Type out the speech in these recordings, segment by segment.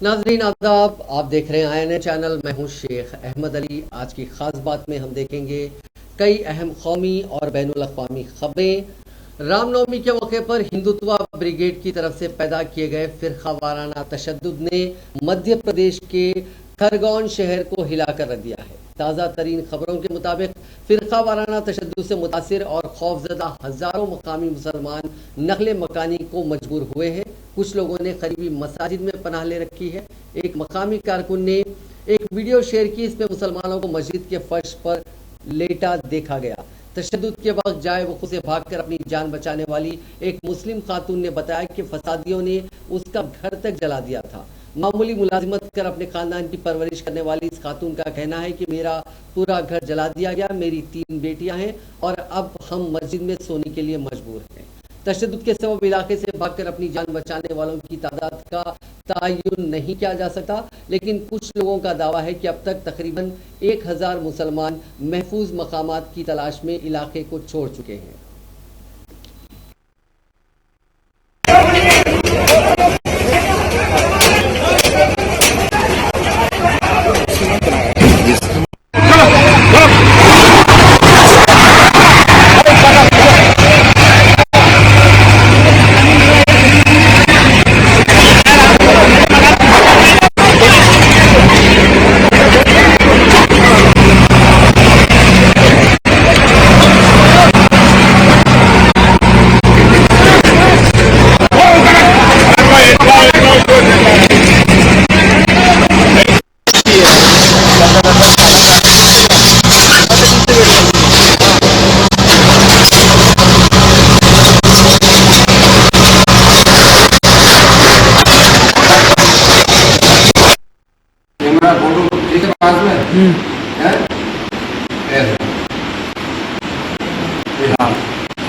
नाजरीन आदाब, आप देख रहे हैं INA चैनल। मैं हूं शेख अहमद अली। आज की खास बात में हम देखेंगे कई अहम कौमी और बैनुल अक़वामी खबरें। रामनवमी के मौके पर हिंदुत्व ब्रिगेड की तरफ से पैदा किए गए फिरका वाराना तशद्दुद ने मध्य प्रदेश के खरगोन शहर को हिलाकर रख दिया है। ताज़ा तरीन खबरों के मुताबिक फिरका वाराना तशद्दुद से मुतासिर और खौफजदा हज़ारों मकामी मुसलमान नकले मकानी को मजबूर हुए हैं। कुछ लोगों ने करीबी मसाजिद में पनाह ले रखी है। एक मकामी कारकुन ने एक वीडियो शेयर की, इसमें मुसलमानों को मस्जिद के फर्श पर लेटा देखा गया। तशद्दुद के वक्त जाए वक़्त से भागकर अपनी जान बचाने वाली एक मुस्लिम खातून ने बताया कि फसादियों ने उसका घर तक जला दिया था। मामूली मुलाजिमत कर अपने खानदान की परवरिश करने वाली इस खातून का कहना है कि मेरा पूरा घर जला दिया गया, मेरी 3 बेटियां हैं और अब हम मस्जिद में सोने के लिए मजबूर हैं। तशद्दुद के सबब इलाके से भागकर अपनी जान बचाने वालों की तादाद का तयन नहीं किया जा सकता, लेकिन कुछ लोगों का दावा है कि अब तक तकरीबन 1000 मुसलमान महफूज मकामात की तलाश में इलाके को छोड़ चुके हैं।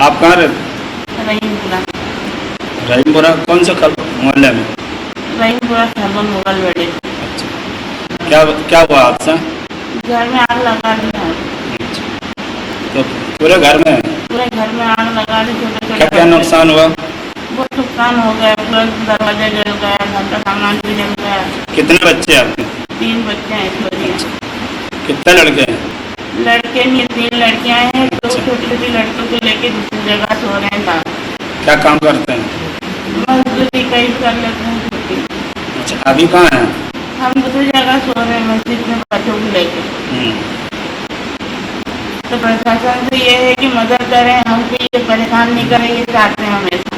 आप कहाँ रहते? रहीमपुरा। रहीमपुरा कौन सा मोहल्ले में? रहीमपुरा खरगोन मुगल बेड़े। अच्छा, क्या क्या हुआ हादसा? घर में आग लगा दी है। अच्छा, तो पूरे घर में? पूरे घर में आग लगा दी। छोटे क्या क्या नुकसान हुआ? बहुत नुकसान हो गया। पूरा दरवाजा जल गया, घर का सामान भी जल गया। कितने बच्चे आपके? 3 बच्चे हैं इस वजह। कितने लड़के हैं? लड़के नहीं, 3 लड़कियां हैं। 2 छोटी छोटी लड़कियों को लेके दूसरी जगह सो रहे हैं बाहर। क्या काम करते हैं? मजदूरी कहीं कर लेते हैं छुट्टी। अच्छा, अभी कहाँ हैं? हम दूसरी जगह सो रहे हैं मस्जिद में बच्चों को लेके। तो प्रशासन से ये है कि मदद करें, हमको ये परेशान नहीं करें, ये चाहते हैं हमेशा।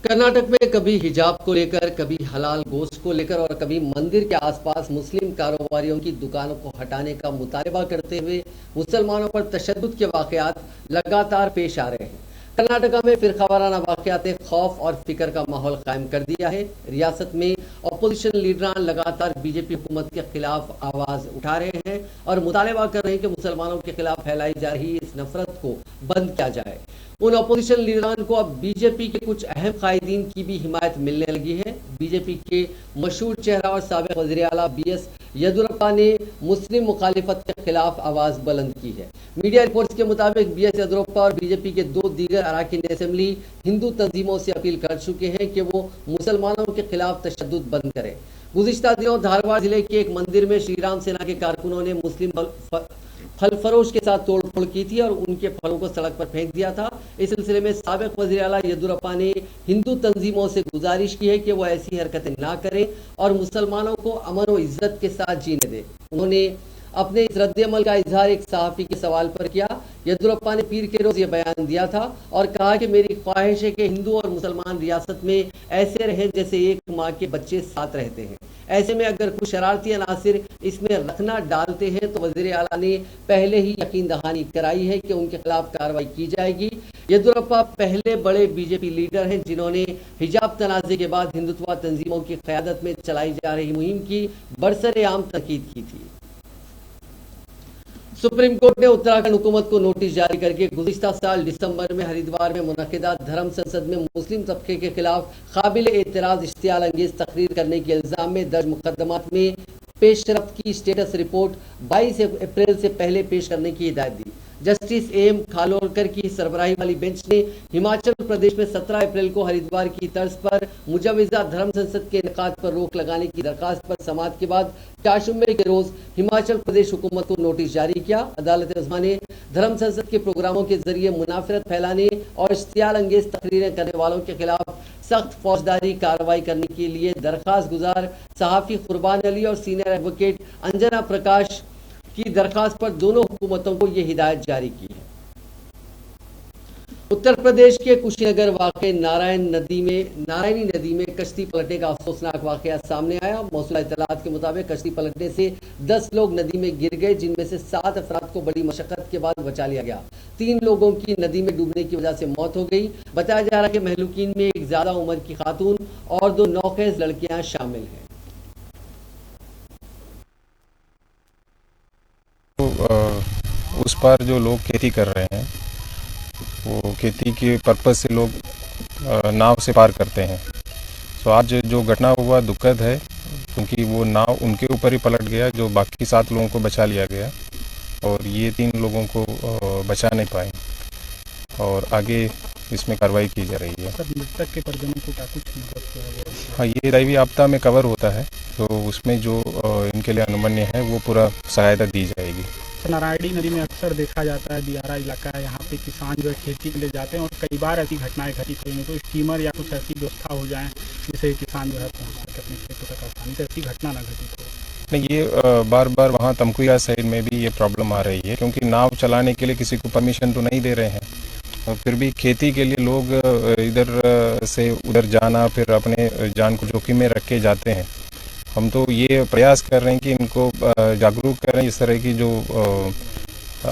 कर्नाटक में कभी हिजाब को लेकर, कभी हलाल गोश्त को लेकर और कभी मंदिर के आसपास मुस्लिम कारोबारियों की दुकानों को हटाने का मुतालबा करते हुए मुसलमानों पर तशद्दुद के वाक़यात लगातार पेश आ रहे हैं। कर्नाटका में फिरका वाराना वाक़यात ने खौफ और फिक्र का माहौल कायम कर दिया है। रियासत में अपोजिशन लीडरान लगातार बीजेपी हुकूमत के खिलाफ आवाज़ उठा रहे हैं और मुतालबा कर रहे हैं कि मुसलमानों के खिलाफ फैलाई जा रही इस नफरत को बंद किया जाए। उन अपोजिशन लीडरान को अब बीजेपी के कुछ अहम कायदीन की भी हिमायत मिलने लगी है। बीजेपी के मशहूर चेहरा और साबिक़ वज़ीर आला BS येदियुरप्पा ने मुस्लिम मुखालिफत के खिलाफ आवाज़ बुलंद की है। मीडिया रिपोर्ट्स के मुताबिक BS येदियुरप्पा और बीजेपी के 2 दीगर अरकान असेंबली हिंदू तंजीमों से अपील कर चुके हैं कि वो मुसलमानों के खिलाफ तशद्दुद बंद करें। गुज़िश्ता दिनों धारवाड़ जिले के एक मंदिर में श्री राम सेना के कारकुनों ने मुस्लिम फल फरोश के साथ तोड़फोड़ की थी और उनके फलों को सड़क पर फेंक दिया था। इस सिलसिले में साबिक़ वज़ीर आला येदियुरप्पा ने हिंदू तंजीमों से गुजारिश की है कि वो ऐसी हरकतें ना करें और मुसलमानों को अमन व इज्जत के साथ जीने दें। उन्होंने अपने इस रद्द-ए-अमल का इजहार एक सहाफ़ी के सवाल पर किया। येदियुरप्पा ने पीर के रोज़ ये बयान दिया था और कहा कि मेरी ख्वाहिश है कि हिंदू और मुसलमान रियासत में ऐसे रहें जैसे एक माँ के बच्चे साथ रहते हैं। ऐसे में अगर कुछ शरारती अनासिर इसमें रखना डालते हैं तो वज़ीर आला ने पहले ही यकीन दहानी कराई है कि उनके खिलाफ कार्रवाई की जाएगी। येदियुरप्पा पहले बड़े बीजेपी लीडर हैं जिन्होंने हिजाब तनाज़े के बाद हिंदुत्व तंजीमों की क़यादत में चलाई जा रही मुहिम की बरसरे-आम तनकीद की थी। सुप्रीम कोर्ट ने उत्तराखंड हुकूमत को नोटिस जारी करके गुज़िश्ता साल दिसंबर में हरिद्वार में मुनक़िदा धर्म संसद में मुस्लिम तबके के खिलाफ काबिल एतराज़ इश्तियाल अंगेज़ तकरीर करने के इल्ज़ाम में दर्ज मुकदमात में पेशरफ्त की स्टेटस रिपोर्ट 22 अप्रैल से पहले पेश करने की हिदायत दी। जस्टिस एम खानोलकर की सरबराही वाली बेंच ने हिमाचल प्रदेश में 17 अप्रैल को हरिद्वार की तर्ज पर मुजव्वजा धर्म संसद के इनेकाद पर रोक लगाने की दरखास्त पर समाअत के बाद 4 जुम्मे के रोज हिमाचल प्रदेश हुकूमत को नोटिस जारी किया। अदालत उज़्मा ने धर्म संसद के प्रोग्रामों के जरिए मुनाफरत फैलाने और इश्तियाल अंगेज तकरीरें करने वालों के खिलाफ सख्त फौजदारी कार्रवाई करने के लिए दरखास्त गुजार सहाफ़ी कुर्बान अली और सीनियर एडवोकेट अंजना प्रकाश की दरखास्त पर दोनों हुकूमतों को यह हिदायत जारी की है। उत्तर प्रदेश के कुशीनगर वाक़े नारायणी नदी में कश्ती पलटने का अफसोसनाक वाक़या सामने आया। मौसूला इत्तलात के मुताबिक कश्ती पलटने से 10 लोग नदी में गिर गए, जिनमें से 7 अफराद को बड़ी मशक्कत के बाद बचा लिया गया। 3 लोगों की नदी में डूबने की वजह से मौत हो गई। बताया जा रहा है कि महलूकीन में एक ज्यादा उम्र की खातून और 2 नौखेज लड़कियां शामिल हैं। उस पार जो लोग खेती कर रहे हैं वो खेती के पर्पज़ से लोग नाव से पार करते हैं। तो आज जो घटना हुआ दुखद है, क्योंकि वो नाव उनके ऊपर ही पलट गया, जो बाकी 7 लोगों को बचा लिया गया और ये 3 लोगों को बचा नहीं पाए और आगे इसमें कार्रवाई की जा रही है। मृतक के परिजनों को क्या कुछ मदद किया गया? हाँ, ये दैवीय आपदा में कवर होता है, तो उसमें जो इनके लिए अनुमन्य है वो पूरा सहायता दी जाएगी। नारायणी नदी में अक्सर देखा जाता है, दियारा इलाका है, यहाँ पे किसान जो है खेती के लिए जाते हैं और कई बार ऐसी घटनाएं घटित हुई हैं। तो स्टीमर या कुछ ऐसी व्यवस्था हो जाए जिससे किसान जो है पहुँच सके अपने खेतों तक आसानी से, ऐसी घटना ना घटित हो। नहीं, ये बार बार वहाँ तमकुया साइड में भी ये प्रॉब्लम आ रही है, क्योंकि नाव चलाने के लिए किसी को परमिशन तो नहीं दे रहे हैं और फिर भी खेती के लिए लोग इधर से उधर जाना, फिर अपने जान को जोखिम में रख के जाते हैं। हम तो ये प्रयास कर रहे हैं कि इनको जागरूक करें, इस तरह की जो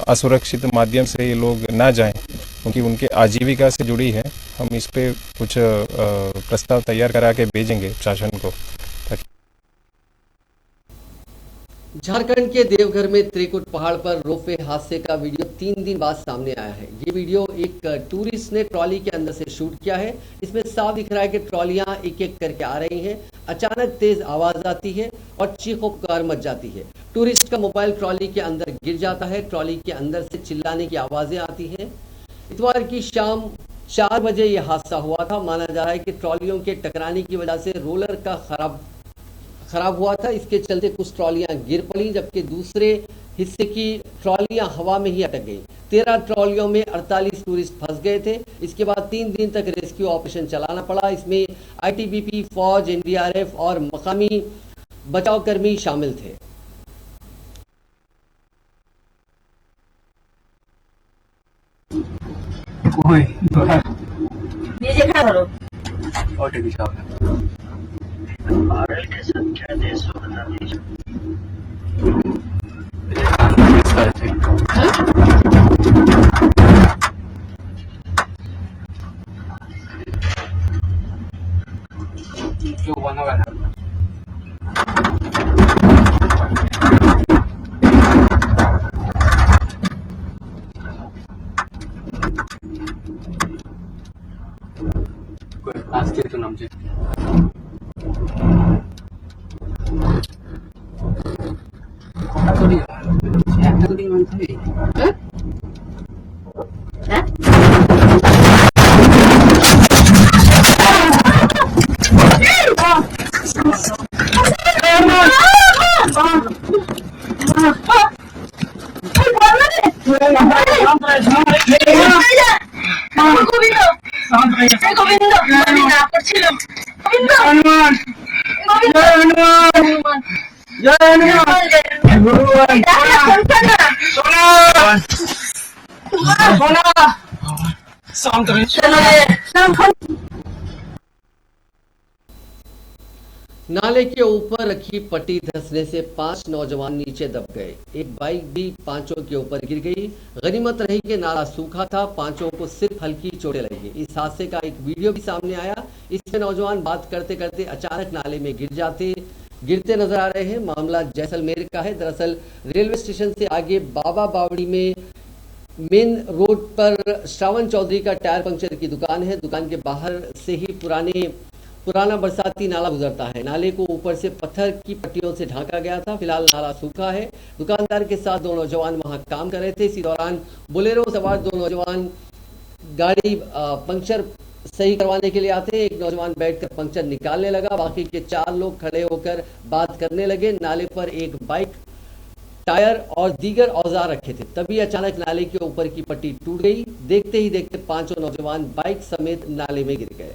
असुरक्षित माध्यम से ये लोग ना जाएं, क्योंकि उनके आजीविका से जुड़ी है। हम इस पे कुछ प्रस्ताव तैयार करा के भेजेंगे शासन को। झारखंड के देवघर में त्रिकुट पहाड़ पर रोपवे हादसे का वीडियो 3 दिन बाद सामने आया है। ये वीडियो एक टूरिस्ट ने ट्रॉली के अंदर से शूट किया है। इसमें साफ दिख रहा है कि ट्रॉलियां एक एक करके आ रही हैं। अचानक तेज आवाज आती है और चीखों पुकार मच जाती है। टूरिस्ट का मोबाइल ट्रॉली के अंदर गिर जाता है। ट्रॉली के अंदर से चिल्लाने की आवाजें आती हैं। इतवार की शाम 4 बजे यह हादसा हुआ था। माना जा रहा है कि ट्रॉलियों के टकराने की वजह से रोलर का खराब हुआ था। इसके चलते कुछ ट्रॉलियां गिर पड़ी, जबकि दूसरे हिस्से की ट्रॉलियां हवा में ही अटक गई। 13 ट्रॉलियों में 48 टूरिस्ट फंस गए थे। इसके बाद 3 दिन तक रेस्क्यू ऑपरेशन चलाना पड़ा। इसमें आईटीबीपी, फौज, एनडीआरएफ और मकामी बचाव कर्मी शामिल थे। আজকে তো নামছে কথা করি একটা করি মানতে হ্যাঁ नाले के ऊपर रखी पट्टी धंसने से 5 नौजवान नीचे दब गए। एक बाइक भी पांचों के ऊपर गिर गई। गनीमत रही कि नाला सूखा था, पांचों को सिर्फ हल्की चोटें लगी। इस हादसे का एक वीडियो भी सामने आया। इसमें नौजवान बात करते करते अचानक नाले में गिरते नजर आ रहे हैं। मामला जैसलमेर का है। दरअसल रेलवे स्टेशन से आगे बाबा बावड़ी में मेन रोड पर श्रावण चौधरी का टायर पंक्चर की दुकान है। दुकान के बाहर से ही पुराने पुराना बरसाती नाला गुजरता है। नाले को ऊपर से पत्थर की पट्टियों से ढांका गया था। फिलहाल नाला सूखा है। दुकानदार के साथ दो नौजवान वहां काम कर रहे थे। इसी दौरान बोलेरो सवार दो नौजवान गाड़ी पंक्चर सही करवाने के लिए आते हैं। एक नौजवान बैठकर पंक्चर निकालने लगा। बाकी के 4 लोग खड़े होकर बात करने लगे। नाले पर एक बाइक, टायर और दीगर औजार रखे थे। तभी अचानक नाले के ऊपर की पट्टी टूट गई। देखते ही देखते 5 नौजवान बाइक समेत नाले में गिर गए।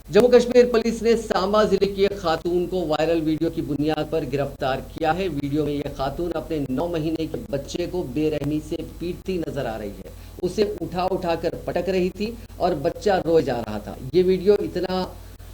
जम्मू कश्मीर पुलिस ने सांबा जिले की एक खातून को वायरल वीडियो की बुनियाद पर गिरफ्तार किया है। वीडियो में यह खातून अपने 9 महीने के बच्चे को बेरहमी से पीटती नजर आ रही है। उसे उठा कर पटक रही थी और बच्चा रोए जा रहा था। ये वीडियो इतना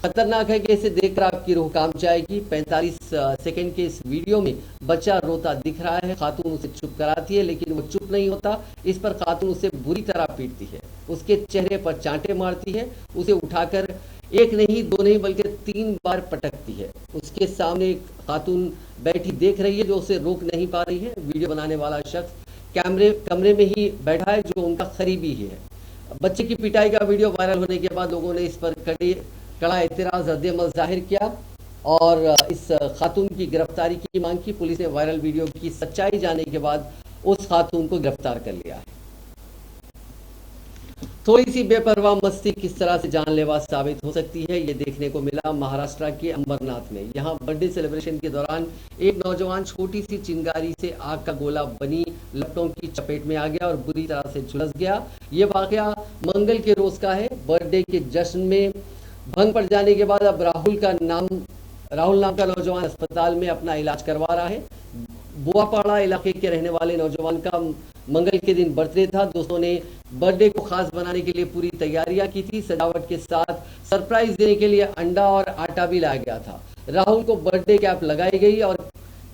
खतरनाक है कि इसे देखकर आपकी रूह कांप जाएगी। 45 सेकंड के इस वीडियो में बच्चा रोता दिख रहा है। खातून उसे चुप कराती है, लेकिन वो चुप नहीं होता। इस पर खातून उसे बुरी तरह पीटती है, उसके चेहरे पर चांटे मारती है, उसे उठाकर 1 नहीं 2 नहीं बल्कि 3 बार पटकती है। उसके सामने एक खातून बैठी देख रही है जो उसे रोक नहीं पा रही है। वीडियो बनाने वाला शख्स कमरे में ही बैठा है जो उनका करीबी ही है। बच्चे की पिटाई का वीडियो वायरल होने के बाद लोगों ने इस पर कड़ा एतराज रद्द-ए-अमल जाहिर किया और इस खातून की गिरफ्तारी की मांग की। पुलिस ने वायरल वीडियो की सच्चाई जानने के बाद उस खातून को गिरफ्तार कर लिया है। थोड़ी सी बेपरवाह मस्ती किस तरह से जानलेवा साबित हो सकती है, ये देखने को मिला महाराष्ट्र के अंबरनाथ में। यहाँ बर्थडे सेलिब्रेशन के दौरान एक नौजवान छोटी सी चिंगारी से आग का गोला बनी लपटों की चपेट में आ गया और बुरी तरह से झुलस गया। ये वाकया मंगल के रोज का है। बर्थडे के जश्न में भंग पड़ जाने के बाद अब राहुल नाम का नौजवान अस्पताल में अपना इलाज करवा रहा है। बुआपाड़ा इलाके के रहने वाले नौजवान का मंगल के दिन बर्थडे था। दोस्तों ने बर्थडे को खास बनाने के लिए पूरी तैयारियां की थी। सजावट के साथ सरप्राइज देने के लिए अंडा और आटा भी लाया गया था। राहुल को बर्थडे कैप लगाई गई और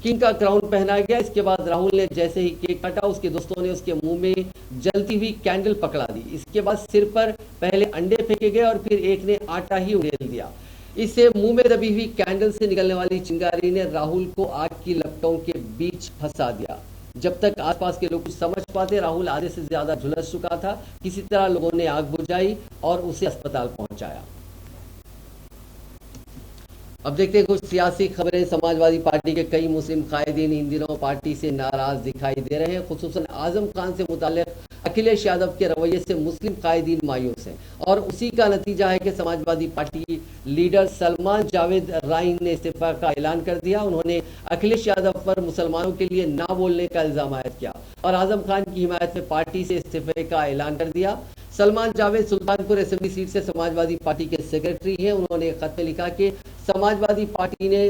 किंग का क्राउन पहनाया गया। इसके बाद राहुल ने जैसे ही केक काटा, उसके दोस्तों ने उसके मुंह में जलती हुई कैंडल पकड़ा दी। इसके बाद सिर पर पहले अंडे फेंके गए और फिर एक ने आटा ही उड़ेल दिया। इससे मुंह में दबी हुई कैंडल से निकलने वाली चिंगारी ने राहुल को आग की लपटों के बीच फंसा दिया। जब तक आसपास के लोग कुछ समझ पाते, राहुल आधे से ज्यादा झुलस चुका था। किसी तरह लोगों ने आग बुझाई और उसे अस्पताल पहुंचाया। अब देखते हैं कुछ सियासी खबरें। समाजवादी पार्टी के कई मुस्लिम कायदीन इन दिनों पार्टी से नाराज दिखाई दे रहे हैं। खुसूसन आजम खान से मुताल्लिक अखिलेश यादव के रवैये से मुस्लिम कायदीन मायूस हैं और उसी का नतीजा है कि समाजवादी पार्टी लीडर सलमान जावेद राइन ने इस्तीफा का ऐलान कर दिया। उन्होंने अखिलेश यादव पर मुसलमानों के लिए ना बोलने का इल्जाम आयद किया और आजम खान की हिमायत में पार्टी से इस्तीफे का ऐलान कर दिया। सलमान जावेद सुल्तानपुर असेंबली सीट से समाजवादी पार्टी के सेक्रेटरी हैं। उन्होंने एक खत में लिखा कि समाजवादी पार्टी ने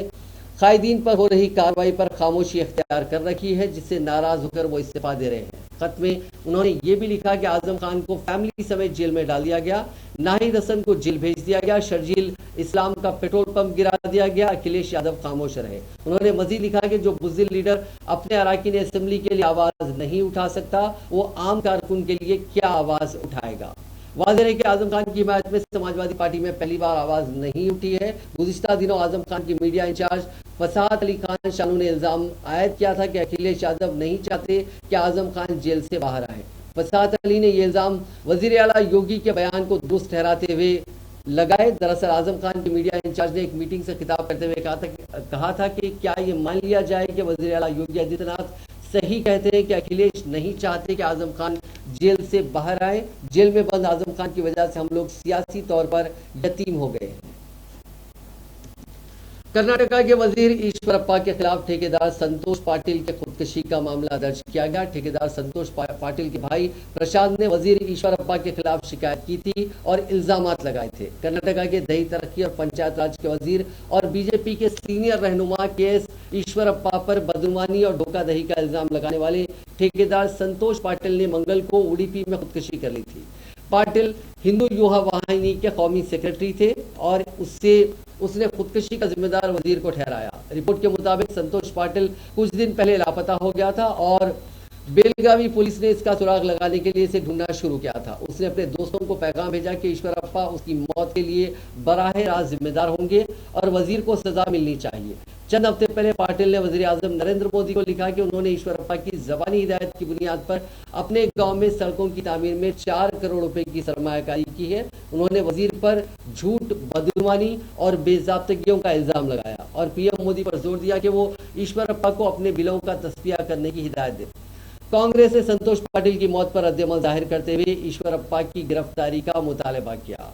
कायदीन पर हो रही कार्रवाई पर खामोशी इख्तियार कर रखी है, जिससे नाराज होकर वो इस्तीफा दे रहे हैं। खत में उन्होंने ये भी लिखा कि आजम खान को फैमिली समेत जेल में डाल दिया गया, नाहिद हसन को जेल भेज दिया गया, शर्जील इस्लाम का पेट्रोल पंप गिरा दिया गया, अखिलेश यादव खामोश रहे। उन्होंने मजीद लिखा कि जो बुज़दिल लीडर अपने अराकीन असेंबली के लिए आवाज नहीं उठा सकता, वो आम कारकुन के लिए क्या आवाज उठाएगा। वाज़ेह है कि आजम खान की हिमायत में समाजवादी पार्टी में पहली बार आवाज नहीं उठी है। गुज़िश्ता दिनों आजम खान की मीडिया इंचार्ज फसाद अली खान शानू ने इल्जाम आयद किया था कि अखिलेश यादव नहीं चाहते कि आजम खान जेल से बाहर आए। फसाद अली ने ये इल्जाम वजीर आला योगी के बयान को दुरुस्त ठहराते हुए लगाए। दरअसल आजम खान की मीडिया इंचार्ज ने एक मीटिंग से खिताब करते हुए कहा था कि क्या ये मान लिया जाए कि वजीर आला योगी आदित्यनाथ सही कहते हैं कि अखिलेश नहीं चाहते कि आजम खान जेल से बाहर आए। जेल में बंद आजम खान की वजह से हम लोग सियासी तौर पर यतीम हो गए हैं। कर्नाटका के वजीर ईश्वरप्पा के खिलाफ ठेकेदार संतोष पाटिल के खुदकुशी का मामला दर्ज किया गया। ठेकेदार संतोष पाटिल के भाई प्रशांत ने वजीर ईश्वरप्पा के खिलाफ शिकायत की थी और इल्जामात लगाए थे। कर्नाटका के दही तरक्की और पंचायत राज के वजीर और बीजेपी के सीनियर रहनुमा के ईश्वरप्पा पर बदनुमानी और धोखाधड़ी का इल्जाम लगाने वाले ठेकेदार संतोष पाटिल ने मंगल को उडुपी में खुदकुशी कर ली थी। पाटिल हिंदू युवा वाहिनी के कौमी सेक्रेटरी थे और उसने खुदकुशी का जिम्मेदार वजीर को ठहराया। रिपोर्ट के मुताबिक संतोष पाटिल कुछ दिन पहले लापता हो गया था और बेलगावी पुलिस ने इसका सुराग लगाने के लिए इसे ढूंढना शुरू किया था। उसने अपने दोस्तों को पैगाम भेजा कि ईश्वरप्पा उसकी मौत के लिए बराह रास्त जिम्मेदार होंगे और वजीर को सजा मिलनी चाहिए। चंद हफ्ते पहले पाटिल ने वजीर आजम नरेंद्र मोदी को लिखा कि उन्होंने ईश्वरप्पा की जबानी हिदायत की बुनियाद पर अपने गांव में सड़कों की तामीर में 4 करोड़ रुपए की सरमायाकारी की है। उन्होंने वजीर पर झूठ, बदगुमानी और बेज़ाब्तगियों का इल्जाम लगाया और पीएम मोदी पर जोर दिया कि वो ईश्वरप्पा को अपने बिलों का तस्फिया करने की हिदायत दे। कांग्रेस ने संतोष पाटिल की मौत पर रद्द-ए-अमल जाहिर करते हुए ईश्वरप्पा की गिरफ्तारी का मुतालबा किया।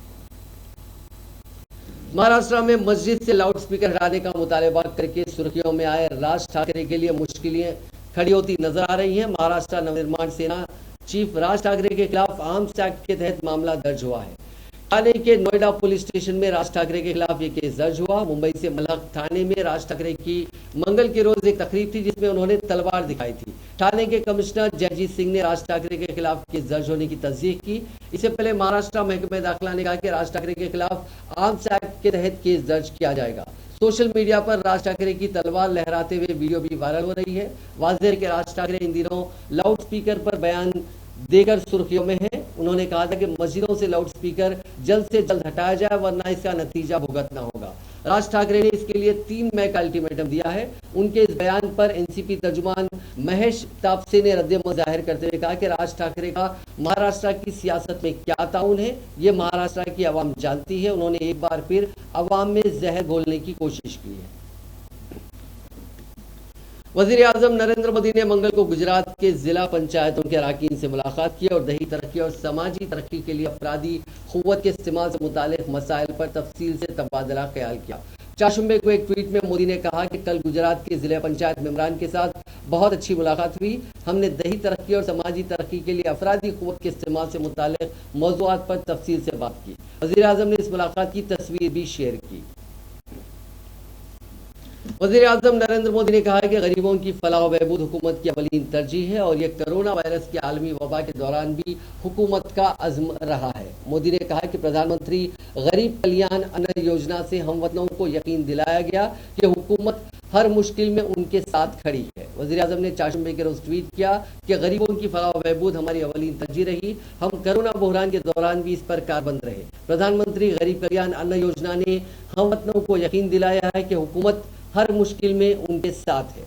महाराष्ट्र में मस्जिद से लाउडस्पीकर हटाने का मुतालबा करके सुर्खियों में आए राज ठाकरे के लिए मुश्किलें खड़ी होती नजर आ रही हैं। महाराष्ट्र नवनिर्माण सेना चीफ राज ठाकरे के खिलाफ आर्म्स एक्ट के तहत मामला दर्ज हुआ है। ठाणे के नोएडा पुलिस स्टेशन में राज ठाकरे के खिलाफ ये केस दर्ज हुआ। मुंबई से मलहक थाने में राज ठाकरे की मंगल के रोज एक तकरीब थी जिसमें उन्होंने तलवार दिखाई थी। ठाणे के कमिश्नर जयजीत सिंह ने राज ठाकरे के खिलाफ केस दर्ज होने की तस्दीक की। इससे पहले महाराष्ट्र महकमे दाखिला ने कहा कि राज ठाकरे के खिलाफ आर्म्स एक्ट के तहत केस दर्ज किया जाएगा। सोशल मीडिया पर राज ठाकरे की तलवार लहराते हुए वीडियो भी वायरल हो रही है। वाज़ेह है कि राज ठाकरे इन दिनों लाउडस्पीकर पर बयान देकर सुर्खियों में है। उन्होंने कहा था कि मस्जिदों से लाउडस्पीकर जल्द से जल्द हटाया जाए वरना इसका नतीजा भुगतना होगा। राज ठाकरे ने इसके लिए 3 मई का अल्टीमेटम दिया है। उनके इस बयान पर एनसीपी तर्जुमान महेश तापसे ने रद्द-ए-अमल जाहिर करते हुए कहा कि राज ठाकरे का महाराष्ट्र की सियासत में क्या ताउन है ये महाराष्ट्र की आवाम जानती है। उन्होंने एक बार फिर आवाम में जहर घोलने की कोशिश की है। वजीर आजम नरेंद्र मोदी ने मंगल को गुजरात के जिला पंचायतों के अरकान से मुलाकात की और दही तरक्की और समाजी तरक्की के लिए अफरादी क़ुव्वत के इस्तेमाल से मुतालिक मसाइल पर तफसील से तबादला ख्याल किया। चाशुम्बे को एक ट्वीट में मोदी ने कहा कि कल गुजरात के जिला पंचायत मेंबरान के साथ बहुत अच्छी मुलाकात हुई। हमने दही तरक्की और समाजी तरक्की के लिए अफरादी क़ुव्वत के इस्तेमाल से मुतालिक मौज़ूआत पर तफसील से बात की। वज़ीर आज़म ने इस मुलाकात की तस्वीर भी शेयर की। वज़ीर आज़म नरेंद्र मोदी ने कहा है कि गरीबों की फलाह व बहबूद हुकूमत की अवलीन तरजीह है और ये कोरोना वायरस की आलमी वबा के दौरान भी हुकूमत का अज़्म रहा है। मोदी ने कहा कि प्रधानमंत्री गरीब कल्याण अन्न योजना से हमवतनों को यकीन दिलाया गया कि हुकूमत हर मुश्किल में उनके साथ खड़ी है। वज़ीर आज़म ने चाशुम्बे के रोज ट्वीट किया कि गरीबों की फलाह व बहबूद हमारी अवलीन तरजीह रही। हम कोरोना बहरान के दौरान भी इस पर कारबंद रहे। प्रधानमंत्री गरीब कल्याण अन्न योजना ने हमवतनों को यकीन दिलाया है कि हुकूमत हर मुश्किल में उनके साथ है।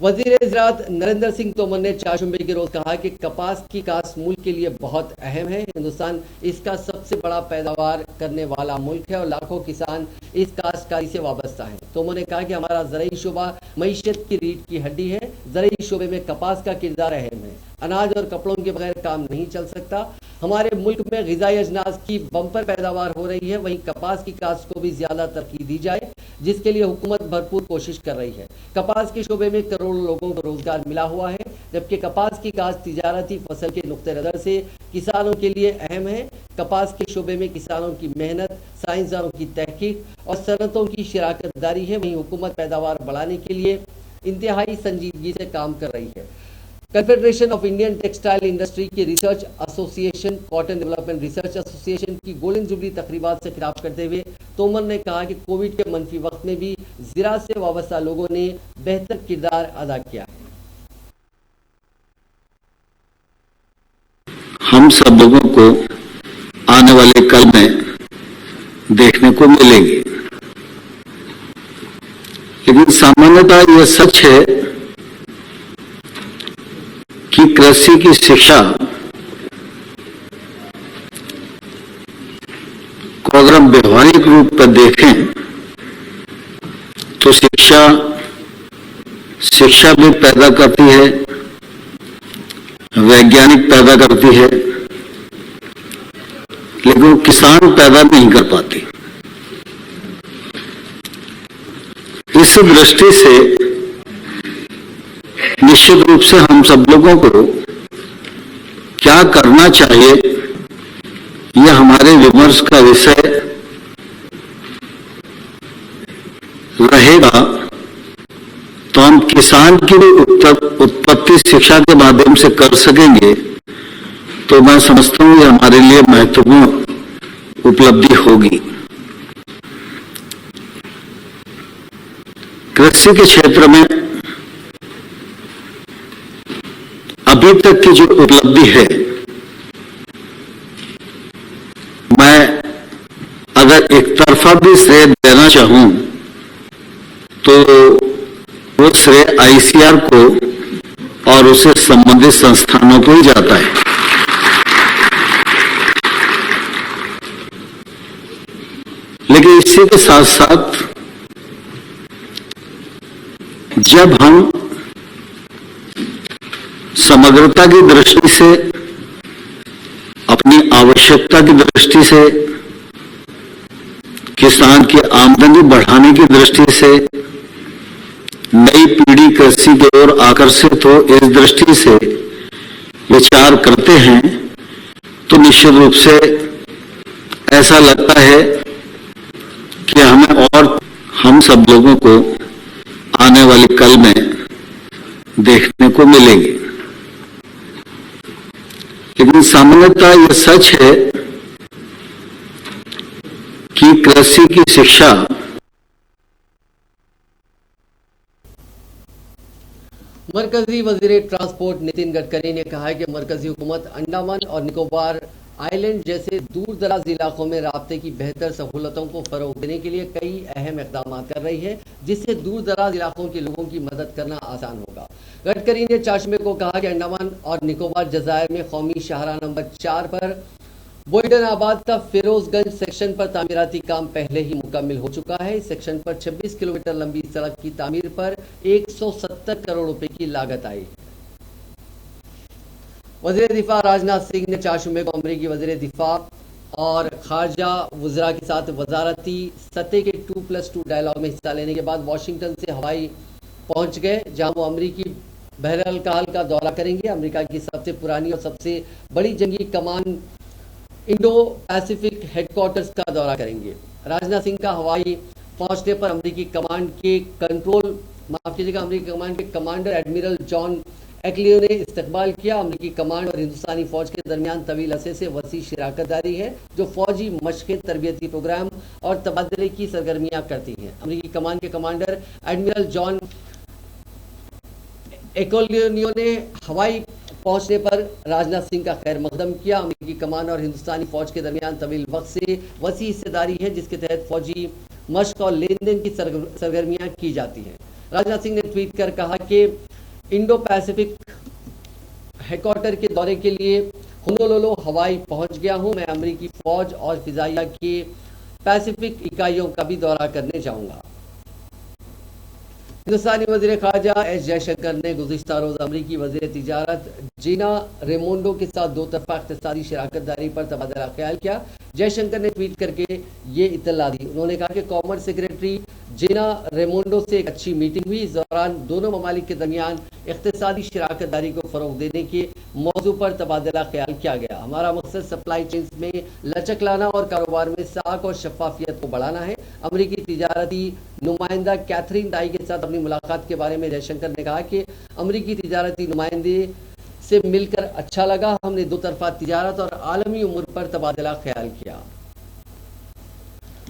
वज़ीर ज़राअत नरेंद्र सिंह तोमर ने चाशुम्बे के रोज कहा कि कपास की काश्त मुल्क के लिए बहुत अहम है। हिंदुस्तान इसका सबसे बड़ा पैदावार करने वाला मुल्क है और लाखों किसान इस काश्तकारी से वाबस्ता हैं। तोमर ने कहा कि हमारा ज़राई शोबा मईशत की रीढ़ की हड्डी है। ज़राई शोबे में कपास का किरदार अहम है। अनाज और कपड़ों के बगैर काम नहीं चल सकता। हमारे मुल्क में ग़िज़ाई अजनास की बम्पर पैदावार हो रही है, वहीं कपास की काश्त को भी ज़्यादा तरक्की दी जाए जिसके लिए हुकूमत भरपूर कोशिश कर रही है। कपास के शोबे में करोड़ों लोगों को रोजगार मिला हुआ है, जबकि कपास की काश्त तिजारती फसल के नुक्ते नज़र से किसानों के लिए अहम है। कपास के शोबे में किसानों की मेहनत, साइंसदानों की तहकीक और सनतों की शराकत दारी है। वहीं हुकूमत पैदावार बढ़ाने के लिए इंतहाई संजीदगी से काम कर रही है। Confederation of Indian Textile Industry की research association, Cotton Development Research Association की गोल्डन जुबली तकरीबात से खिताब करते हुए तोमर ने कहा कि कोविड के मनफी वक्त में भी ज़राअत से वाबस्ता लोगों ने बेहतर किरदार अदा किया है। हम सब लोगों को आने वाले कल में देखने को मिलेंगे, लेकिन सामान्यतः यह सच है कि कृषि की शिक्षा को अगर हम व्यवहारिक रूप पर देखें तो शिक्षा भी पैदा करती है, वैज्ञानिक पैदा करती है, लेकिन वो किसान पैदा नहीं कर पाती। इस दृष्टि से निश्चित रूप से हम सब लोगों को क्या करना चाहिए यह हमारे विमर्श का विषय रहेगा। तो हम किसान की उत्पत्ति शिक्षा के माध्यम से कर सकेंगे तो मैं समझता हूं यह हमारे लिए महत्वपूर्ण उपलब्धि होगी। कृषि के क्षेत्र में अभी तक की जो उपलब्धि है, मैं अगर एक तरफा भी श्रेय देना चाहूं तो वो श्रेय आईसीआर को और उससे संबंधित संस्थानों को ही जाता है। इसी के साथ साथ जब हम समग्रता की दृष्टि से, अपनी आवश्यकता की दृष्टि से, किसान की आमदनी बढ़ाने की दृष्टि से, नई पीढ़ी कृषि की ओर आकर्षित हो इस दृष्टि से विचार करते हैं, तो निश्चित रूप से ऐसा लगता है कि हमें और हम सब लोगों को आने वाले कल में देखने को मिलेगी। लेकिन सामान्यतः यह सच है कि कृषि की शिक्षा मरकजी वजीर ट्रांसपोर्ट नितिन गडकरी ने कहा है कि मरकजी हुकूमत अंडमान और निकोबार आइलैंड जैसे दूर दराज इलाकों में राब्ते की बेहतर सहूलतों को फरोग देने के लिए कई अहम इकदाम कर रही है, जिससे दूर दराज इलाकों के लोगों की मदद करना आसान होगा। गडकरी ने चाशमे को कहा कि अंडमान और निकोबार जजायर में कौमी शाहराह नंबर 4 पर बोइडनाबाद का फिरोजगंज सेक्शन पर तामीराती काम पहले ही मुकम्मल हो चुका है। इस सेक्शन पर 26 किलोमीटर लंबी सड़क की तामीर पर 170 करोड़ रुपए की लागत आई। वजीर दिफा राजनाथ सिंह ने चाशुमे को अमरीकी वजीर दिफा और खारजा वज़रा के साथ वजारती सतह के 2+2 डायलॉग में हिस्सा लेने के बाद वाशिंगटन से हवाई पहुंच गए, जहां वो अमरीकी बहरहाल का दौरा करेंगे। अमेरिका की सबसे पुरानी और सबसे बड़ी जंगी कमान इंडो पैसिफिक हेडक्वार्टर्स का दौरा करेंगे। राजनाथ सिंह का हवाई पहुंचने पर अमरीकी कमांड के अमरीकी कमांड के कमांडर एडमिरल जॉन एक्लियो ने इस्तकबाल किया। अमरीकी कमांड और हिंदुस्तानी फौज के दरमियान तवील अरसे से वसी शिराकत जारी है, जो फौजी मशक़ें, तरबियती प्रोग्राम और तबादले की सरगर्मियां करती हैं। अमरीकी कमांड के कमांडर एडमिरल जॉन एक्लियो ने हवाई पहुंचने पर राजनाथ सिंह का खैर मकदम किया। अमेरिकी कमान और हिंदुस्तानी फौज के दरमियान तवील वक्त से वसी हिस्सेदारी है, जिसके तहत फौजी मशक और लेन देन की सरगर्मियां की जाती हैं। राजनाथ सिंह ने ट्वीट कर कहा कि इंडो पैसिफिक हेडक्वार्टर के दौरे के लिए होनोलुलु हवाई पहुंच गया हूं। मैं अमेरिकी फौज और फिजाइया के पैसिफिक इकाइयों का भी दौरा करने जाऊंगा। हिंदुस्तानी वजीर खारजा एस जयशंकर ने गुज़िश्ता रोज अमरीकी वजीर तिजारत जीना रेमोंडो के साथ दो तरफा इक़्तिसादी शराकत दारी पर तबादला ख्याल किया। जयशंकर ने ट्वीट करके ये इत्तला दी। उन्होंने कहा कि कॉमर्स सेक्रेटरी जीना रेमोंडो से एक अच्छी मीटिंग हुई। इस दौरान दोनों ममालिक के दरमियान इक़्तिसादी शराकत दारी को फ़रोग़ देने के मौजू पर तबादला ख्याल किया गया। हमारा मकसद सप्लाई चेन्स में लचक लाना और कारोबार में साख और शफाफियत को बढ़ाना है। अमरीकी तिजारती नुमाइंदा कैथरीन टाई के साथ अपनी मुलाकात के बारे में जयशंकर ने कहा कि अमरीकी तिजारती नुमाइंदे से मिलकर अच्छा लगा। हमने दो तरफा तिजारत और आलमी उमूर पर तबादला ख्याल किया।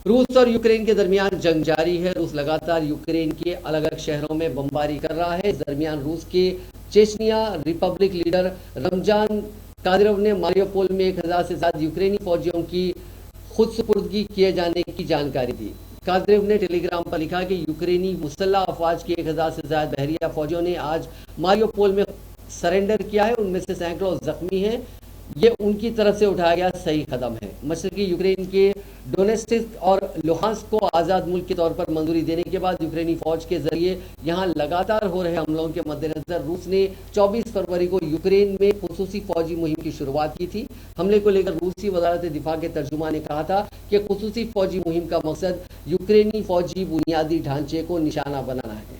रूस और यूक्रेन के दरमियान जंग जारी है। रूस लगातार यूक्रेन के अलग अलग शहरों में बमबारी कर रहा है। इस दरमियान रूस के Chechnya Republic leader Ramzan Kadyrov ने मारियोपोल में 1000 से ज्यादा यूक्रेनी फौजियों की खुद सुपुर्दगी किए जाने की जानकारी दी। कादिरोव ने टेलीग्राम पर लिखा कि यूक्रेनी मुसल्लह अफवाज के 1000 से ज्यादा बहरिया फौजियों ने आज मारियोपोल में सरेंडर किया है। उनमें से सैकड़ों जख्मी हैं। ये उनकी तरफ से उठाया गया सही कदम है। मशरकी यूक्रेन के डोनेट्स्क और लुहांस्क को आज़ाद मुल्क के तौर पर मंजूरी देने के बाद यूक्रेनी फौज के जरिए यहाँ लगातार हो रहे हमलों के मद्देनजर रूस ने 24 फरवरी को यूक्रेन में खुसूसी फौजी मुहिम की शुरुआत की थी। हमले को लेकर रूसी वजारत दिफा के तर्जुमा ने कहा था कि खुसूसी फौजी मुहिम का मकसद यूक्रेनी फौजी बुनियादी ढांचे को निशाना बनाना है।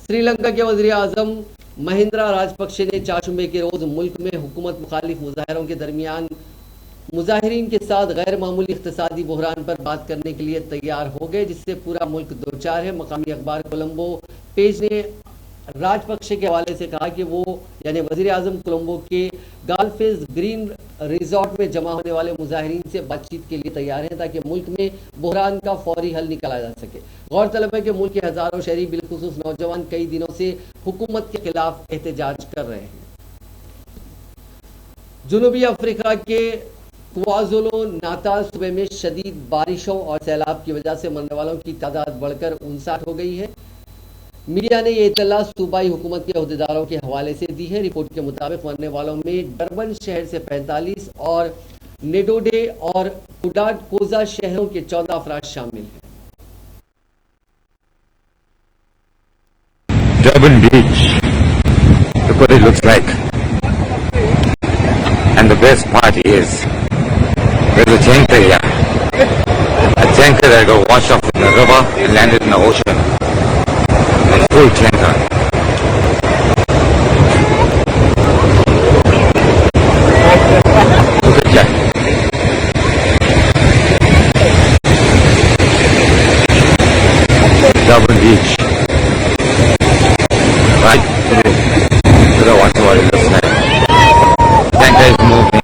श्रीलंका के वज़ीर आज़म महिंद्रा राजपक्षे ने चाशुमे के रोज मुल्क में हुकूमत मुखालिफ मुजाहिरों के दरमियान मुजाहिरीन के साथ गैर मामूली इक़्तिसादी बहरान पर बात करने के लिए तैयार हो गए, जिससे पूरा मुल्क दो चार है। मकामी अखबार कोलंबो पेज ने राजपक्षे के हवाले से कहा कि वो यानी वज़ीर आज़म कोलंबो के गालफेज ग्रीन रिजॉर्ट में जमा होने वाले मुजाहिरीन से बातचीत के लिए तैयार हैं, ताकि मुल्क में बहरान का फौरी हल निकाला जा सके। गौरतलब है कि मुल्क के हज़ारों शहरी बिलखुसूस नौजवान कई दिनों से हुकूमत के खिलाफ एहतजाज कर रहे हैं। जनूबी अफ्रीका के क्वाज़ुलु नाताल सूबे में शदीद बारिशों और सैलाब की वजह से मरने वालों की तादाद बढ़कर 59 हो गई है। मीडिया ने यह इत्तला सूबाई हुकूमत के अहदेदारों के हवाले से दी है। रिपोर्ट के मुताबिक मरने वालों में डरबन शहर से 45 और नेडोडे और कुडाकोजा शहरों के 14 अफराद शामिल हैं। Durban Beach, look what it looks like. And the best part is, there's a tanker here. A tanker that got washed off in the river and landed in the ocean. A full tanker. Look at that. Durban Beach. Right through to the water what it looks like. Tanker is moving.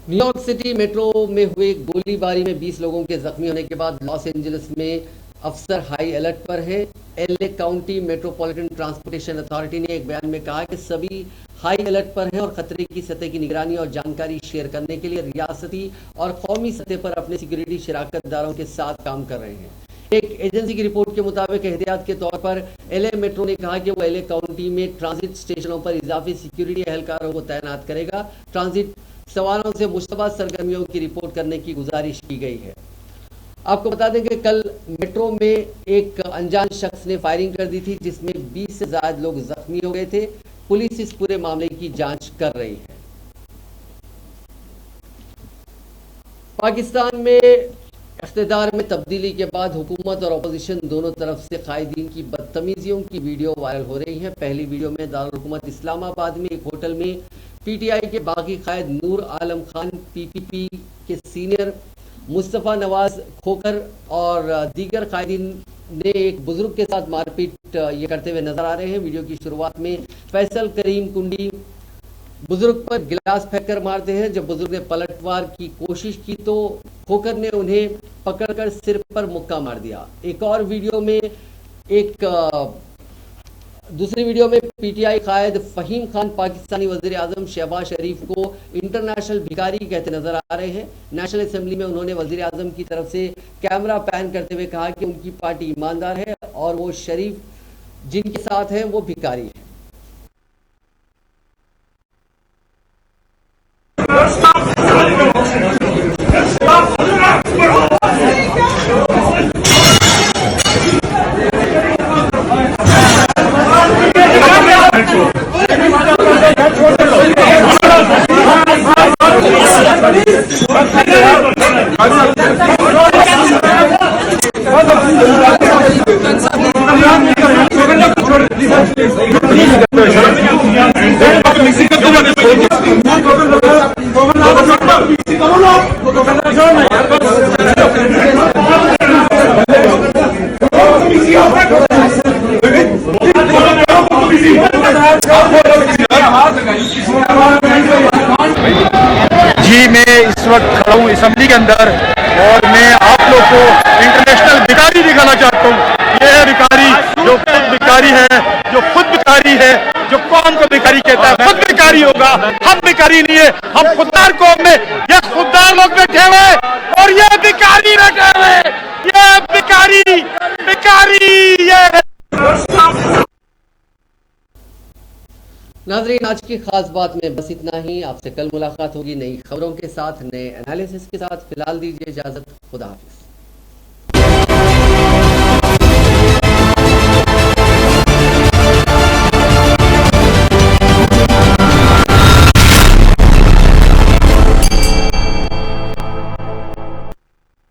New York city metro में हुए गोलीबारी में 20 लोगों के जख्मी होने के बाद लॉस एंजलिस में अफसर हाई अलर्ट पर है। LA county metropolitan transportation authority ने एक बयान में कहा कि सभी हाई अलर्ट पर हैं और खतरे की सतह की निगरानी और जानकारी शेयर करने के लिए रियासती और कौमी सतह पर अपने सिक्योरिटी शराकतदारों के साथ काम कर रहे हैं। एक एजेंसी की रिपोर्ट के मुताबिक एहतियात के तौर पर एलए मेट्रो ने कहा कि वो एलए काउंटी में ट्रांजिट स्टेशनों पर इजाफी सिक्योरिटी एहलकारों को तैनात करेगा। ट्रांजिट सवारों से मुश्तबा सरगर्मियों की रिपोर्ट करने की गुजारिश की गई है। आपको बता दें कि कल मेट्रो में एक अनजान शख्स ने फायरिंग कर दी थी, जिसमें 20 से ज्यादा लोग जख्मी हो गए थे। पुलिस इस पूरे मामले की जांच कर रही है। पाकिस्तान में इख्तिदार में तब्दीली के बाद हुकूमत और अपोजिशन दोनों तरफ से कायदीन की बदतमीजियों की वीडियो वायरल हो रही है। पहली वीडियो में दारुल हुकूमत इस्लामाबाद में एक होटल में पीटीआई के बागी कायद नूर आलम खान, पीपीपी के सीनियर मुस्तफ़ा नवाज खोकर और दीगर कायदीन ने एक बुजुर्ग के साथ मारपीट ये करते हुए नजर आ रहे हैं। वीडियो की शुरुआत में फैसल करीम कुंडी बुजुर्ग पर गिलास फेंककर मारते हैं। जब बुजुर्ग ने पलटवार की कोशिश की तो खोकर ने उन्हें पकड़कर सिर पर मुक्का मार दिया। एक और वीडियो में दूसरी वीडियो में पीटीआई कायद फहीम खान पाकिस्तानी वजीर आजम शहबाज शरीफ को इंटरनेशनल भिखारी कहते नजर आ रहे हैं। नेशनल असेंबली में उन्होंने वजीर आजम की तरफ से कैमरा पैन करते हुए कहा कि उनकी पार्टी ईमानदार है और वो शरीफ जिनके साथ हैं वो भिखारी है। जी मैं इस वक्त खड़ा हूँ असेंबली के अंदर और मैं आप लोग को इंटरनेशनल भिखारी दिखाना चाहता हूँ। ये है भिखारी जो खुद भिखारी है, जो खुद भिखारी है, जो कौम को भिखारी कहता है, खुद भिखारी होगा। हम भिखारी नहीं है, हम खुददार कौम में ये खुददार लोग बैठे हुए और ये भिखारी बैठे हुए, ये भिखारी ये नाज़रीन, आज की खास बात में बस इतना ही। आपसे कल मुलाकात होगी नई खबरों के साथ, नए एनालिसिस के साथ। फिलहाल दीजिए इजाजत। खुदा हाफिज।